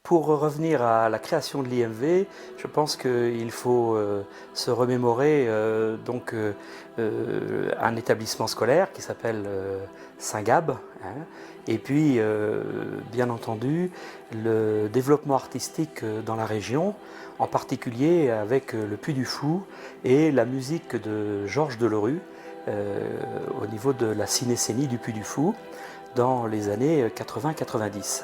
Pour revenir à la création de l'IMV, je pense qu'il faut se remémorer un établissement scolaire qui s'appelle Saint-Gab, hein, et puis bien entendu le développement artistique dans la région, en particulier avec le Puy du Fou et la musique de Georges Delerue au niveau de la cinécénie du Puy du Fou dans les années 80-90.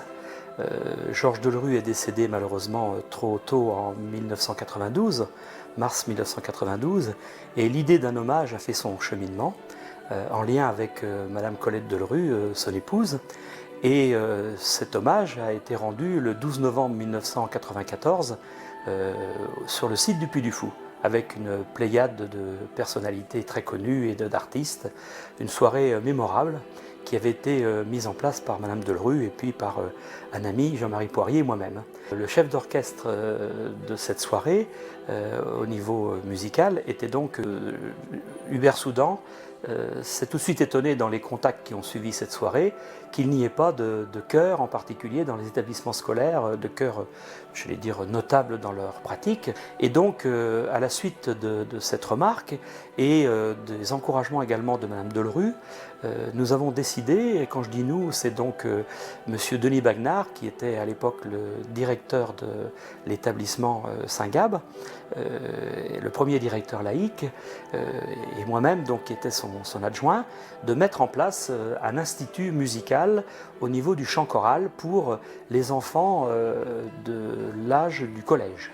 Georges Delerue est décédé malheureusement trop tôt en 1992, mars 1992, et l'idée d'un hommage a fait son cheminement en lien avec Madame Colette Delerue, son épouse, et cet hommage a été rendu le 12 novembre 1994 sur le site du Puy du Fou, avec une pléiade de personnalités très connues et d'artistes, une soirée mémorable qui avait été mise en place par Madame Delerue et puis par un ami, Jean-Marie Poirier, et moi-même. Le chef d'orchestre de cette soirée, au niveau musical, était donc Hubert Soudan. S'est tout de suite étonné dans les contacts qui ont suivi cette soirée qu'il n'y ait pas de chœur, en particulier dans les établissements scolaires, de chœurs, je vais dire, notables dans leur pratique. Et donc, à la suite de cette remarque et des encouragements également de Madame Delerue, nous avons décidé, et quand je dis nous, c'est donc Monsieur Denis Bagnard, qui était à l'époque le directeur de l'établissement Saint-Gab, le premier directeur laïque, et moi-même, donc, qui était son adjoint, de mettre en place un institut musical au niveau du chant choral pour les enfants de l'âge du collège.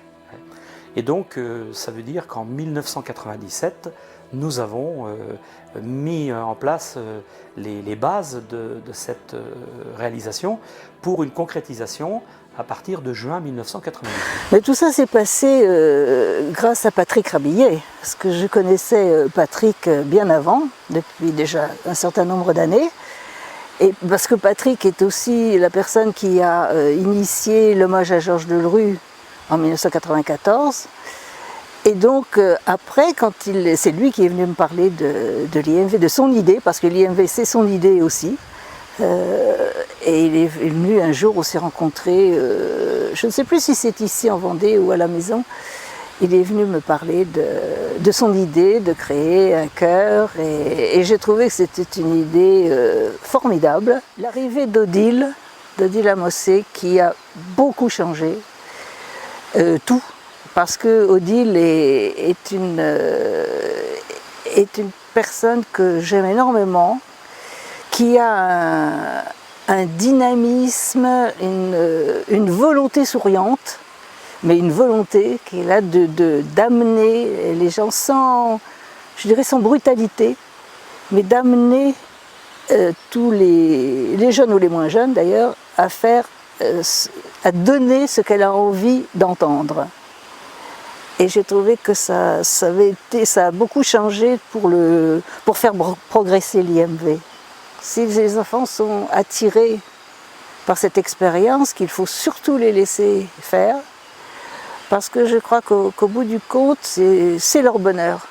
Et donc, ça veut dire qu'en 1997, nous avons mis en place les bases de cette réalisation pour une concrétisation à partir de juin 1998. Mais tout ça s'est passé grâce à Patrick Rabillet, parce que je connaissais Patrick bien avant, depuis déjà un certain nombre d'années, et parce que Patrick est aussi la personne qui a initié l'hommage à Georges Delerue en 1994. Et donc après, c'est lui qui est venu me parler de l'IMV, de son idée, parce que l'IMV c'est son idée aussi. Et il est venu un jour, on s'est rencontrés, je ne sais plus si c'est ici en Vendée ou à la maison. Il est venu me parler de son idée de créer un chœur et j'ai trouvé que c'était une idée formidable. L'arrivée d'Odile Amossé qui a beaucoup changé tout. Parce que Odile est une personne que j'aime énormément, qui a un dynamisme, une volonté souriante, mais une volonté qui est là d'amener les gens sans brutalité, mais d'amener tous les jeunes ou les moins jeunes d'ailleurs à donner ce qu'elle a envie d'entendre. Et j'ai trouvé que ça a beaucoup changé pour faire progresser l'IMV. Si les enfants sont attirés par cette expérience, qu'il faut surtout les laisser faire, parce que je crois qu'au bout du compte, c'est leur bonheur.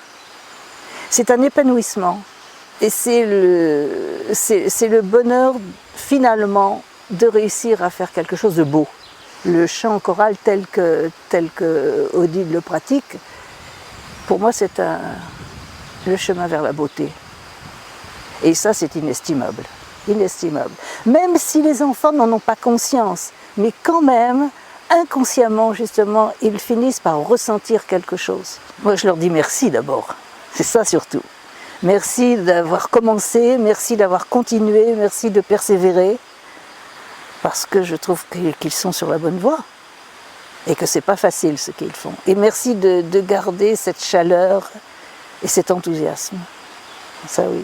C'est un épanouissement. Et c'est le bonheur, finalement, de réussir à faire quelque chose de beau. Le chant choral tel que Odile le pratique, pour moi c'est le chemin vers la beauté. Et ça c'est inestimable, inestimable. Même si les enfants n'en ont pas conscience, mais quand même, inconsciemment justement, ils finissent par ressentir quelque chose. Moi je leur dis merci d'abord, c'est ça surtout. Merci d'avoir commencé, merci d'avoir continué, merci de persévérer. Parce que je trouve qu'ils sont sur la bonne voie et que c'est pas facile ce qu'ils font. Et merci de garder cette chaleur et cet enthousiasme. Ça oui.